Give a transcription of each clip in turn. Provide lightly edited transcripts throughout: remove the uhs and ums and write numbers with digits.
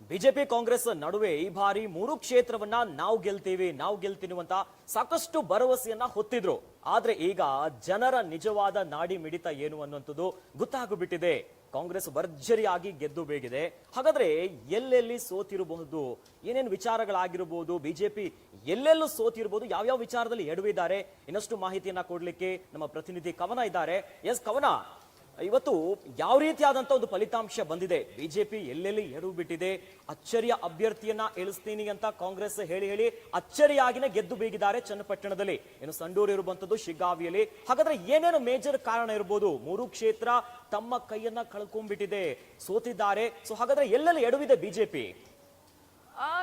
BJP Congress ನಡುವೆ ಈ ಬಾರಿ 3 ಕ್ಷೇತ್ರವನ್ನ ನಾವು ಗೆಲ್ತೀವಿ ಅಂತ ಸಾಕಷ್ಟು ಭರವಸೆಯನ್ನ ಹೊತ್ತಿದ್ರು. ಆದ್ರೆ ಈಗ ಜನರ ನಿಜವಾದ ನಾಡಿ ಮಿಡಿತ ಏನು ಅನ್ನುವಂಥದ್ದು ಗೊತ್ತಾಗ್ಬಿಟ್ಟಿದೆ. ಕಾಂಗ್ರೆಸ್ ಭರ್ಜರಿಯಾಗಿ ಗೆದ್ದು ಬೇಗಿದೆ. ಹಾಗಾದ್ರೆ ಎಲ್ಲೆಲ್ಲಿ ಸೋತಿರಬಹುದು, ಏನೇನು ವಿಚಾರಗಳಾಗಿರಬಹುದು, ಬಿಜೆಪಿ ಎಲ್ಲೆಲ್ಲೂ ಸೋತಿರಬಹುದು, ಯಾವ್ಯಾವ ವಿಚಾರದಲ್ಲಿ ಎಡವಿದ್ದಾರೆ, ಇನ್ನಷ್ಟು ಮಾಹಿತಿಯನ್ನ ಕೊಡ್ಲಿಕ್ಕೆ ನಮ್ಮ ಪ್ರತಿನಿಧಿ ಕವನ ಇದ್ದಾರೆ. ಎಸ್ ಕವನ, ಇವತ್ತು ಯಾವ ರೀತಿಯಾದಂತ ಒಂದು ಫಲಿತಾಂಶ ಬಂದಿದೆ? ಬಿಜೆಪಿ ಎಲ್ಲೆಲ್ಲಿ ಎಡವು ಬಿಟ್ಟಿದೆ, ಅಚ್ಚರಿಯ ಅಭ್ಯರ್ಥಿಯನ್ನ ಇಳಿಸ್ತೀನಿ ಅಂತ ಕಾಂಗ್ರೆಸ್ ಹೇಳಿ ಅಚ್ಚರಿಯಾಗಿನೇ ಗೆದ್ದು ಬೀಗಿದ್ದಾರೆ ಚನ್ನಪಟ್ಟಣದಲ್ಲಿ. ಇನ್ನು ಸಂಡೂರು ಇರುವಂತದ್ದು ಶಿಗ್ಗಾವಿಯಲ್ಲಿ. ಹಾಗಾದ್ರೆ ಏನೇನು ಮೇಜರ್ ಕಾರಣ ಇರಬಹುದು? 3 ಕ್ಷೇತ್ರ ತಮ್ಮ ಕೈಯನ್ನ ಕಳ್ಕೊಂಡ್ಬಿಟ್ಟಿದೆ, ಸೋತಿದ್ದಾರೆ. ಸೊ ಹಾಗಾದ್ರೆ ಎಲ್ಲೆಲ್ಲಿ ಎಡವಿದೆ ಬಿಜೆಪಿ?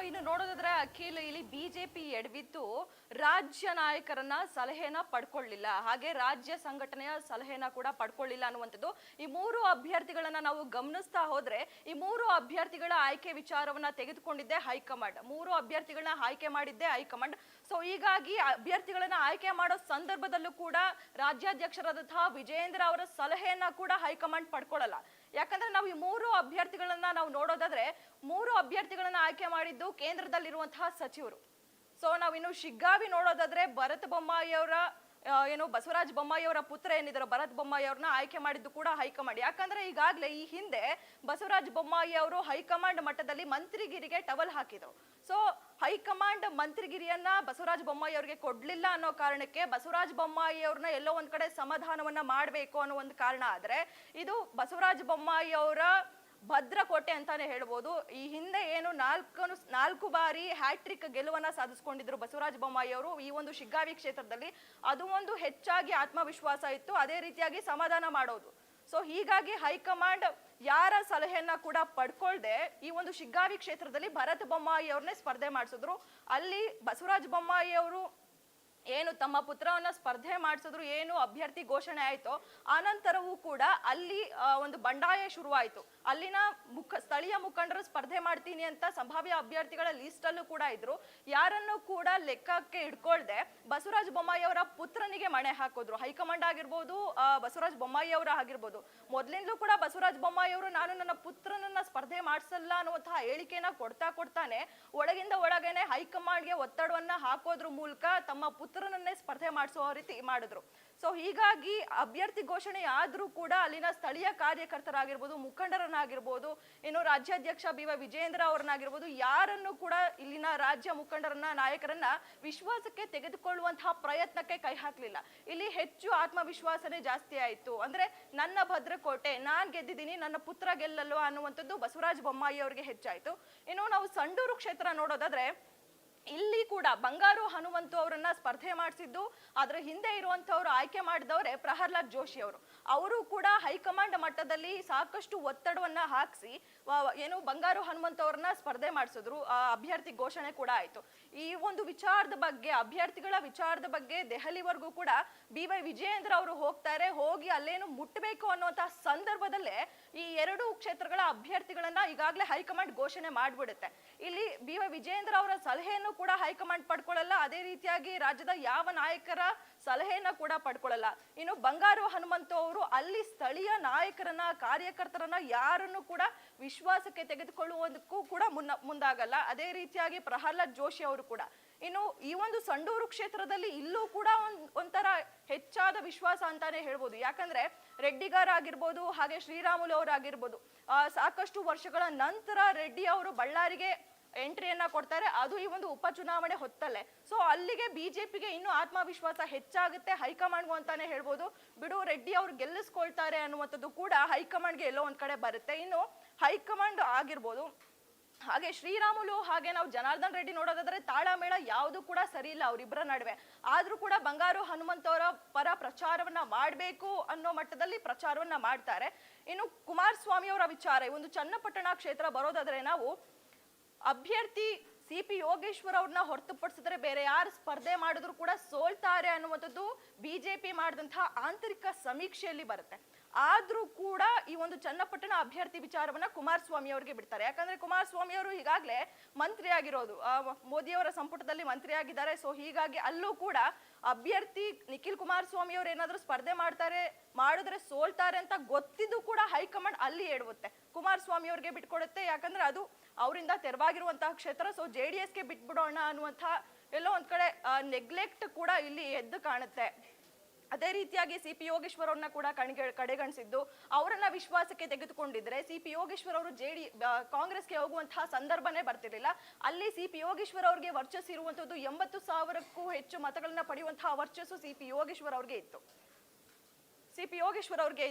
ಇನ್ನು ನೋಡೋದಾದ್ರೆ ಅಖಿಲ್, ಇಲ್ಲಿ ಬಿಜೆಪಿ ಎಡವಿದ್ದು ರಾಜ್ಯ ನಾಯಕರನ್ನ ಸಲಹೆನ ಪಡ್ಕೊಳ್ಳಿಲ್ಲ, ಹಾಗೆ ರಾಜ್ಯ ಸಂಘಟನೆಯ ಸಲಹೆನ ಕೂಡ ಪಡ್ಕೊಳ್ಳಿಲ್ಲ ಅನ್ನುವಂಥದ್ದು. ಈ 3 ಅಭ್ಯರ್ಥಿಗಳನ್ನ ನಾವು ಗಮನಿಸ್ತಾ ಹೋದ್ರೆ, ಈ 3 ಅಭ್ಯರ್ಥಿಗಳ ಆಯ್ಕೆ ವಿಚಾರವನ್ನ ತೆಗೆದುಕೊಂಡಿದ್ದೆ ಹೈಕಮಾಂಡ್. 3 ಅಭ್ಯರ್ಥಿಗಳನ್ನ ಆಯ್ಕೆ ಮಾಡಿದ್ದೆ ಹೈಕಮಾಂಡ್. ಸೊ ಹೀಗಾಗಿ ಅಭ್ಯರ್ಥಿಗಳನ್ನ ಆಯ್ಕೆ ಮಾಡೋ ಸಂದರ್ಭದಲ್ಲೂ ಕೂಡ ರಾಜ್ಯಾಧ್ಯಕ್ಷರಾದಂತಹ ವಿಜಯೇಂದ್ರ ಅವರ ಸಲಹೆಯನ್ನ ಕೂಡ ಹೈಕಮಾಂಡ್ ಪಡ್ಕೊಳ್ಳಲ್ಲ. ಯಾಕಂದ್ರೆ ನಾವು ಈ 3 ಅಭ್ಯರ್ಥಿಗಳನ್ನ ನಾವು ನೋಡೋದಾದ್ರೆ, 3 ಅಭ್ಯರ್ಥಿಗಳನ್ನ ಆಯ್ಕೆ ಮಾಡಿದ್ದು ಕೇಂದ್ರದಲ್ಲಿರುವಂತಹ ಸಚಿವರು. ಸೊ ನಾವಿನ್ನು ಶಿಗ್ಗಾವಿ ನೋಡೋದಾದ್ರೆ ಭರತ್ ಬೊಮ್ಮಾಯಿ ಅವರ ಬಸವರಾಜ ಬೊಮ್ಮಾಯಿ ಅವರ ಪುತ್ರ ಏನಿದ್ದಾರೆ ಭರತ್ ಬೊಮ್ಮಾಯಿ ಅವ್ರನ್ನ ಆಯ್ಕೆ ಮಾಡಿದ್ದು ಕೂಡ ಹೈಕಮಾಂಡ್. ಯಾಕಂದ್ರೆ ಈಗಾಗಲೇ ಈ ಹಿಂದೆ ಬಸವರಾಜ ಬೊಮ್ಮಾಯಿ ಅವರು ಹೈಕಮಾಂಡ್ ಮಟ್ಟದಲ್ಲಿ ಮಂತ್ರಿಗಿರಿಗೆ ಟವಲ್ ಹಾಕಿದ್ರು. ಸೊ ಹೈಕಮಾಂಡ್ ಮಂತ್ರಿಗಿರಿಯನ್ನ ಬಸವರಾಜ ಬೊಮ್ಮಾಯಿ ಅವರಿಗೆ ಕೊಡ್ಲಿಲ್ಲ ಅನ್ನೋ ಕಾರಣಕ್ಕೆ ಬಸವರಾಜ ಬೊಮ್ಮಾಯಿ ಅವ್ರನ್ನ ಎಲ್ಲೋ ಒಂದ್ ಕಡೆ ಸಮಾಧಾನವನ್ನ ಮಾಡ್ಬೇಕು ಅನ್ನೋ ಒಂದು ಕಾರಣ ಆದ್ರೆ, ಇದು ಬಸವರಾಜ ಬೊಮ್ಮಾಯಿ ಅವರ ಭದ್ರಕೋಟೆ ಅಂತಾನೆ ಹೇಳ್ಬೋದು. ಈ ಹಿಂದೆ ಏನು 4 ಬಾರಿ ಹ್ಯಾಟ್ರಿಕ್ ಗೆಲುವನ್ನ ಸಾಧಿಸಿಕೊಂಡಿದ್ರು ಬಸವರಾಜ ಬೊಮ್ಮಾಯಿ ಅವರು ಈ ಒಂದು ಶಿಗ್ಗಾವಿ ಕ್ಷೇತ್ರದಲ್ಲಿ. ಅದು ಒಂದು ಹೆಚ್ಚಾಗಿ ಆತ್ಮವಿಶ್ವಾಸ ಇತ್ತು, ಅದೇ ರೀತಿಯಾಗಿ ಸಮಾಧಾನ ಮಾಡೋದು. ಸೊ ಹೀಗಾಗಿ ಹೈಕಮಾಂಡ್ ಯಾರ ಸಲಹೆಯನ್ನ ಕೂಡ ಪಡ್ಕೊಳ್ದೆ ಈ ಒಂದು ಶಿಗ್ಗಾವಿ ಕ್ಷೇತ್ರದಲ್ಲಿ ಭರತ್ ಬೊಮ್ಮಾಯಿ ಅವ್ರನ್ನೇ ಸ್ಪರ್ಧೆ ಮಾಡಿಸಿದ್ರು. ಅಲ್ಲಿ ಬಸವರಾಜ ಬೊಮ್ಮಾಯಿ ಅವರು ಏನು ತಮ್ಮ ಪುತ್ರವನ್ನ ಸ್ಪರ್ಧೆ ಮಾಡಿಸಿದ್ರು, ಏನು ಅಭ್ಯರ್ಥಿ ಘೋಷಣೆ ಆಯ್ತೋ ಆನಂತರವೂ ಕೂಡ ಅಲ್ಲಿ ಒಂದು ಬಂಡಾಯ ಶುರುವಾಯಿತು. ಅಲ್ಲಿನ ಸ್ಥಳೀಯ ಮುಖಂಡರು ಸ್ಪರ್ಧೆ ಮಾಡ್ತೀನಿ ಅಂತ ಸಂಭಾವ್ಯ ಅಭ್ಯರ್ಥಿಗಳ ಲಿಸ್ಟ್ ಅಲ್ಲೂ ಕೂಡ ಇದ್ರು. ಯಾರನ್ನು ಕೂಡ ಲೆಕ್ಕಕ್ಕೆ ಇಟ್ಕೊಳ್ದೆ ಬಸವರಾಜ ಬೊಮ್ಮಾಯಿ ಅವರ ಪುತ್ರನಿಗೆ ಮಣೆ ಹಾಕಿದ್ರು. ಹೈಕಮಾಂಡ್ ಆಗಿರ್ಬೋದು, ಬಸವರಾಜ ಬೊಮ್ಮಾಯಿ ಅವರ ಆಗಿರ್ಬೋದು, ಮೊದಲಿಂದಲೂ ಕೂಡ ಬಸವರಾಜ ಬೊಮ್ಮಾಯಿ ಅವರು ನಾನು ನನ್ನ ಪುತ್ರನನ್ನ ಸ್ಪರ್ಧೆ ಮಾಡಿಸಲ್ಲ ಅನ್ನುವಂತಹ ಹೇಳಿಕೆನ ಕೊಡ್ತಾನೆ ಒಳಗಿಂದ ಒಳಗೇನೆ ಹೈಕಮಾಂಡ್ಗೆ ಒತ್ತಡವನ್ನ ಹಾಕೋದ್ರ ಮೂಲಕ ತಮ್ಮ ಪುತ್ರನನ್ನೇ ಸ್ಪರ್ಧೆ ಮಾಡಿಸೋ ರೀತಿ ಮಾಡಿದ್ರು. ಸೊ ಹೀಗಾಗಿ ಅಭ್ಯರ್ಥಿ ಘೋಷಣೆ ಆದ್ರೂ ಕೂಡ ಅಲ್ಲಿನ ಸ್ಥಳೀಯ ಕಾರ್ಯಕರ್ತರಾಗಿರ್ಬೋದು, ಮುಖಂಡರನ್ನಾಗಿರ್ಬೋದು, ಇನ್ನು ರಾಜ್ಯಾಧ್ಯಕ್ಷ BY ವಿಜಯೇಂದ್ರ ಅವ್ರನ್ನಾಗಿರ್ಬೋದು, ಯಾರನ್ನು ಕೂಡ ಇಲ್ಲಿನ ರಾಜ್ಯ ಮುಖಂಡರನ್ನ ನಾಯಕರನ್ನ ವಿಶ್ವಾಸಕ್ಕೆ ತೆಗೆದುಕೊಳ್ಳುವಂತಹ ಪ್ರಯತ್ನಕ್ಕೆ ಕೈ ಹಾಕ್ಲಿಲ್ಲ. ಇಲ್ಲಿ ಹೆಚ್ಚು ಆತ್ಮವಿಶ್ವಾಸನೇ ಜಾಸ್ತಿ ಆಯ್ತು. ಅಂದ್ರೆ ನನ್ನ ಭದ್ರಕೋಟೆ, ನಾನ್ ಗೆದ್ದಿದ್ದೀನಿ, ನನ್ನ ಪುತ್ರ ಗೆಲ್ಲಲ್ವಾ ಅನ್ನುವಂಥದ್ದು ಬಸವರಾಜ ಬೊಮ್ಮಾಯಿ ಅವರಿಗೆ ಹೆಚ್ಚಾಯ್ತು. ಇನ್ನು ನಾವು ಸಂಡೂರು ಕ್ಷೇತ್ರ ನೋಡೋದಾದ್ರೆ, ಇಲ್ಲಿ ಕೂಡ ಬಂಗಾರು ಹನುಮಂತು ಅವರನ್ನ ಸ್ಪರ್ಧೆ ಮಾಡಿಸಿದ್ದು, ಅದ್ರ ಹಿಂದೆ ಇರುವಂತವ್ರು ಆಯ್ಕೆ ಮಾಡಿದವರೇ ಪ್ರಹ್ಲಾದ್ ಜೋಶಿ ಅವರು ಕೂಡ ಹೈಕಮಾಂಡ್ ಮಟ್ಟದಲ್ಲಿ ಸಾಕಷ್ಟು ಒತ್ತಡವನ್ನ ಹಾಕಿಸಿ ಏನು ಬಂಗಾರು ಹನುಮಂತು ಅವ್ರನ್ನ ಸ್ಪರ್ಧೆ ಮಾಡಿಸಿದ್ರು. ಅಭ್ಯರ್ಥಿ ಘೋಷಣೆ ಕೂಡ ಆಯ್ತು. ಈ ಒಂದು ವಿಚಾರದ ಬಗ್ಗೆ, ಅಭ್ಯರ್ಥಿಗಳ ವಿಚಾರದ ಬಗ್ಗೆ ದೆಹಲಿವರೆಗೂ ಕೂಡ BY ವಿಜಯೇಂದ್ರ ಅವರು ಹೋಗ್ತಾರೆ. ಹೋಗಿ ಅಲ್ಲೇನು ಮುಟ್ಟಬೇಕು ಅನ್ನುವಂತಹ ಸಂದರ್ಭದಲ್ಲೇ ಈ 2 ಕ್ಷೇತ್ರಗಳ ಅಭ್ಯರ್ಥಿಗಳನ್ನ ಈಗಾಗಲೇ ಹೈಕಮಾಂಡ್ ಘೋಷಣೆ ಮಾಡ್ಬಿಡುತ್ತೆ. ಇಲ್ಲಿ BY ವಿಜಯೇಂದ್ರ ಅವರ ಸಲಹೆಯನ್ನು ಕೂಡ ಹೈಕಮಾಂಡ್ ಪಡ್ಕೊಳ್ಳಲ್ಲ, ಅದೇ ರೀತಿಯಾಗಿ ರಾಜ್ಯದ ಯಾವ ನಾಯಕರ ಸಲಹೆಯನ್ನ ಕೂಡ ಪಡ್ಕೊಳ್ಳಲ್ಲ. ಇನ್ನು ಬಂಗಾರು ಹನುಮಂತು ಅವರು ಅಲ್ಲಿ ಸ್ಥಳೀಯ ನಾಯಕರನ್ನ, ಕಾರ್ಯಕರ್ತರನ್ನ ಯಾರನ್ನು ಕೂಡ ವಿಶ್ವಾಸಕ್ಕೆ ತೆಗೆದುಕೊಳ್ಳುವುದಕ್ಕೂ ಕೂಡ ಮುಂದಾಗಲ್ಲ. ಅದೇ ರೀತಿಯಾಗಿ ಪ್ರಹ್ಲಾದ್ ಜೋಶಿ ಅವರು ಕೂಡ. ಇನ್ನು ಈ ಒಂದು ಸಂಡೂರು ಕ್ಷೇತ್ರದಲ್ಲಿ ಇಲ್ಲೂ ಕೂಡ ಒಂಥರ ಹೆಚ್ಚಾದ ವಿಶ್ವಾಸ ಅಂತಾನೆ ಹೇಳ್ಬೋದು. ಯಾಕಂದ್ರೆ ರೆಡ್ಡಿಗಾರ್ ಆಗಿರ್ಬೋದು, ಹಾಗೆ ಶ್ರೀರಾಮುಲು ಅವರಾಗಿರ್ಬೋದು, ಸಾಕಷ್ಟು ವರ್ಷಗಳ ನಂತರ ರೆಡ್ಡಿ ಅವರು ಬಳ್ಳಾರಿಗೆ ಎಂಟ್ರಿಯನ್ನ ಕೊಡ್ತಾರೆ, ಅದು ಈ ಒಂದು ಉಪಚುನಾವಣೆ ಹೊತ್ತಲ್ಲೇ. ಸೊ ಅಲ್ಲಿಗೆ ಬಿಜೆಪಿಗೆ ಇನ್ನೂ ಆತ್ಮವಿಶ್ವಾಸ ಹೆಚ್ಚಾಗುತ್ತೆ ಹೈಕಮಾಂಡ್ಗೂ ಅಂತಾನೆ ಹೇಳ್ಬೋದು. ಬಿಡು, ರೆಡ್ಡಿ ಅವ್ರು ಗೆಲ್ಲಿಸ್ಕೊಳ್ತಾರೆ ಅನ್ನುವಂಥದ್ದು ಕೂಡ ಹೈಕಮಾಂಡ್ಗೆ ಎಲ್ಲೋ ಒಂದ್ ಕಡೆ ಬರುತ್ತೆ. ಇನ್ನು ಹೈಕಮಾಂಡ್ ಆಗಿರ್ಬೋದು, ಹಾಗೆ ಶ್ರೀರಾಮುಲು ಹಾಗೆ ನಾವು ಜನಾರ್ದನ್ ರೆಡ್ಡಿ ನೋಡೋದಾದ್ರೆ ತಾಳಮೇಳ ಯಾವುದು ಕೂಡ ಸರಿ ಇಲ್ಲ ಅವರಿಬ್ಬರ ನಡುವೆ. ಆದ್ರೂ ಕೂಡ ಬಂಗಾರು ಹನುಮಂತ ಅವರ ಪರ ಪ್ರಚಾರವನ್ನ ಮಾಡಬೇಕು ಅನ್ನೋ ಮಟ್ಟದಲ್ಲಿ ಪ್ರಚಾರವನ್ನ ಮಾಡ್ತಾರೆ. ಇನ್ನು ಕುಮಾರಸ್ವಾಮಿ ಅವರ ವಿಚಾರ, ಒಂದು ಚನ್ನಪಟ್ಟಣ ಕ್ಷೇತ್ರ ಬರೋದಾದ್ರೆ ನಾವು ಅಭ್ಯರ್ಥಿ CP ಯೋಗೇಶ್ವರ್ ಅವ್ರನ್ನ ಹೊರತುಪಡಿಸಿದ್ರೆ ಬೇರೆ ಯಾರು ಸ್ಪರ್ಧೆ ಮಾಡಿದ್ರು ಕೂಡ ಸೋಲ್ತಾರೆ ಅನ್ನುವಂಥದ್ದು ಬಿಜೆಪಿ ಮಾಡಿದಂತಹ ಆಂತರಿಕ ಸಮೀಕ್ಷೆಯಲ್ಲಿ ಬರುತ್ತೆ. ಆದ್ರೂ ಕೂಡ ಈ ಒಂದು ಚನ್ನಪಟ್ಟಣ ಅಭ್ಯರ್ಥಿ ವಿಚಾರವನ್ನ ಕುಮಾರಸ್ವಾಮಿ ಅವರಿಗೆ ಬಿಡ್ತಾರೆ. ಯಾಕಂದ್ರೆ ಕುಮಾರಸ್ವಾಮಿ ಅವರು ಈಗಾಗಲೇ ಮಂತ್ರಿ ಆಗಿರೋದು, ಮೋದಿಯವರ ಸಂಪುಟದಲ್ಲಿ ಮಂತ್ರಿ ಆಗಿದ್ದಾರೆ. ಸೊ ಹೀಗಾಗಿ ಅಲ್ಲೂ ಕೂಡ ಅಭ್ಯರ್ಥಿ ನಿಖಿಲ್ ಕುಮಾರಸ್ವಾಮಿ ಅವರು ಏನಾದ್ರೂ ಸ್ಪರ್ಧೆ ಮಾಡಿದ್ರೆ ಸೋಲ್ತಾರೆ ಅಂತ ಗೊತ್ತಿದ್ದು ಕೂಡ ಹೈಕಮಾಂಡ್ ಅಲ್ಲಿ ಎಡುತ್ತೆ, ಕುಮಾರಸ್ವಾಮಿ ಅವ್ರಿಗೆ ಬಿಟ್ಕೊಡುತ್ತೆ. ಯಾಕಂದ್ರೆ ಅದು ಅವರಿಂದ ತೆರವಾಗಿರುವಂತಹ ಕ್ಷೇತ್ರ. ಸೊ JDS-ಗೆ ಬಿಟ್ಬಿಡೋಣ ಅನ್ನುವಂಥ ಎಲ್ಲೋ ಒಂದ್ ಕಡೆ ನೆಗ್ಲೆಕ್ಟ್ ಕೂಡ ಇಲ್ಲಿ ಎದ್ದು ಕಾಣುತ್ತೆ. ಅದೇ ರೀತಿಯಾಗಿ CP ಯೋಗೇಶ್ವರ್ ಅವ್ರನ್ನ ಕೂಡ ಕಡೆಗಣಿಸಿದ್ದು, ಅವರನ್ನ ವಿಶ್ವಾಸಕ್ಕೆ ತೆಗೆದುಕೊಂಡಿದ್ರೆ CP ಯೋಗೇಶ್ವರ್ ಅವರು ಕಾಂಗ್ರೆಸ್ಗೆ ಹೋಗುವಂತಹ ಸಂದರ್ಭನೇ ಬರ್ತಿರ್ಲಿಲ್ಲ. ಅಲ್ಲಿ CP ಯೋಗೇಶ್ವರ್ ಅವ್ರಿಗೆ ವರ್ಚಸ್ಸು ಇರುವಂತದ್ದು, 80,000ಕ್ಕೂ ಹೆಚ್ಚು ಮತಗಳನ್ನ ಪಡೆಯುವಂತಹ ವರ್ಚಸ್ಸು CP ಯೋಗೇಶ್ವರ್ ಅವ್ರಿಗೆ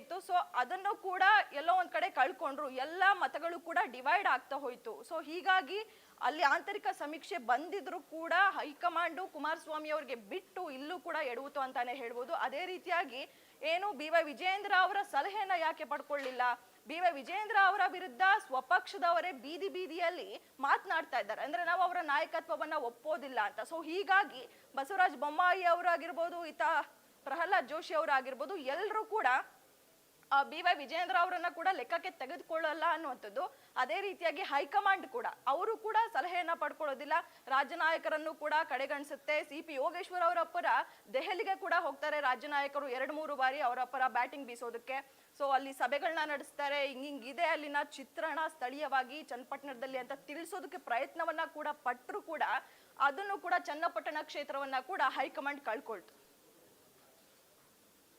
ಇತ್ತು. ಸೊ ಅದನ್ನು ಕೂಡ ಎಲ್ಲೋ ಒಂದ್ ಕಡೆ ಕಳ್ಕೊಂಡ್ರು, ಎಲ್ಲಾ ಮತಗಳು ಕೂಡ ಡಿವೈಡ್ ಆಗ್ತಾ ಹೋಯ್ತು. ಸೊ ಹೀಗಾಗಿ ಅಲ್ಲಿ ಆಂತರಿಕ ಸಮೀಕ್ಷೆ ಬಂದಿದ್ರು ಕೂಡ ಹೈಕಮಾಂಡು ಕುಮಾರಸ್ವಾಮಿ ಅವ್ರಿಗೆ ಬಿಟ್ಟು ಇಲ್ಲೂ ಕೂಡ ಎಡುವುದು ಅಂತಾನೆ ಹೇಳ್ಬೋದು. ಅದೇ ರೀತಿಯಾಗಿ ಏನು BY ವಿಜಯೇಂದ್ರ ಅವರ ಸಲಹೆನ ಯಾಕೆ ಪಡ್ಕೊಳ್ಳಿಲ್ಲ, BY ವಿಜಯೇಂದ್ರ ಅವರ ವಿರುದ್ಧ ಸ್ವಪಕ್ಷದವರೇ ಬೀದಿಯಲ್ಲಿ ಮಾತನಾಡ್ತಾ ಇದ್ದಾರೆ, ಅಂದ್ರೆ ನಾವು ಅವರ ನಾಯಕತ್ವವನ್ನ ಒಪ್ಪೋದಿಲ್ಲ ಅಂತ. ಸೊ ಹೀಗಾಗಿ ಬಸವರಾಜ ಬೊಮ್ಮಾಯಿ ಅವರಾಗಿರ್ಬೋದು, ಪ್ರಹ್ಲಾದ್ ಜೋಶಿ ಅವರಾಗಿರ್ಬೋದು, ಎಲ್ಲರೂ ಕೂಡ BY ವಿಜಯೇಂದ್ರ ಅವರನ್ನ ಕೂಡ ಲೆಕ್ಕಕ್ಕೆ ತೆಗೆದುಕೊಳ್ಳಲ್ಲ ಅನ್ನುವಂಥದ್ದು. ಅದೇ ರೀತಿಯಾಗಿ ಹೈಕಮಾಂಡ್ ಕೂಡ ಅವರು ಕೂಡ ಸಲಹೆಯನ್ನ ಪಡ್ಕೊಳ್ಳೋದಿಲ್ಲ, ರಾಜ್ಯ ನಾಯಕರನ್ನು ಕೂಡ ಕಡೆಗಣಿಸುತ್ತೆ. CP ಯೋಗೇಶ್ವರ್ ಅವರ ಪರ ದೆಹಲಿಗೆ ಕೂಡ ಹೋಗ್ತಾರೆ ರಾಜ್ಯ ನಾಯಕರು 2-3 ಬಾರಿ ಅವರ ಪರ ಬ್ಯಾಟಿಂಗ್ ಬೀಸೋದಕ್ಕೆ. ಸೊ ಅಲ್ಲಿ ಸಭೆಗಳನ್ನ ನಡೆಸ್ತಾರೆ, ಹಿಂಗಿದೆ ಅಲ್ಲಿನ ಚಿತ್ರಣ ಸ್ಥಳೀಯವಾಗಿ ಚನ್ನಪಟ್ಟಣದಲ್ಲಿ ಅಂತ ತಿಳಿಸೋದಕ್ಕೆ ಪ್ರಯತ್ನವನ್ನ ಕೂಡ ಪಟ್ಟರು ಕೂಡ ಅದನ್ನು ಕೂಡ ಚನ್ನಪಟ್ಟಣ ಕ್ಷೇತ್ರವನ್ನ ಕೂಡ ಹೈಕಮಾಂಡ್ ಕಳ್ಕೊಳ್ತು.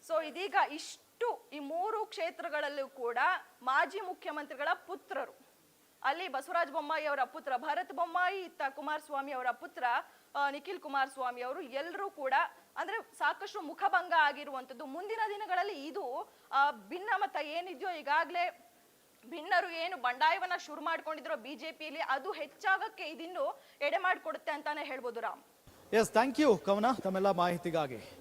ಸೊ ಇದೀಗ ಈ 3 ಕ್ಷೇತ್ರಗಳಲ್ಲೂ ಕೂಡ ಮಾಜಿ ಮುಖ್ಯಮಂತ್ರಿಗಳ ಪುತ್ರರು, ಅಲ್ಲಿ ಬಸವರಾಜ ಬೊಮ್ಮಾಯಿ ಅವರ ಪುತ್ರ ಭರತ್ ಬೊಮ್ಮಾಯಿ, ಇತ್ತ ಕುಮಾರಸ್ವಾಮಿ ಅವರ ಪುತ್ರ ನಿಖಿಲ್ ಕುಮಾರಸ್ವಾಮಿ ಅವರು ಎಲ್ಲರೂ ಕೂಡ ಅಂದ್ರೆ ಸಾಕಷ್ಟು ಮುಖಭಂಗ ಆಗಿರುವಂತದ್ದು. ಮುಂದಿನ ದಿನಗಳಲ್ಲಿ ಇದು ಭಿನ್ನಮತ ಏನಿದೆಯೋ, ಈಗಾಗಲೇ ಭಿನ್ನರು ಏನು ಬಂಡಾಯವನ್ನ ಶುರು ಮಾಡ್ಕೊಂಡಿದ್ರು ಬಿಜೆಪಿಯಲ್ಲಿ, ಅದು ಹೆಚ್ಚಾಗಕ್ಕೆ ಇದಿನ್ನು ಎಡೆ ಮಾಡಿಕೊಡುತ್ತೆ ಅಂತಾನೆ ಹೇಳ್ಬೋದು. ರಾಮ್, ಎಸ್, ಥ್ಯಾಂಕ್ ಯು ಕವನ ತಮ್ಮೆಲ್ಲ ಮಾಹಿತಿಗಾಗಿ.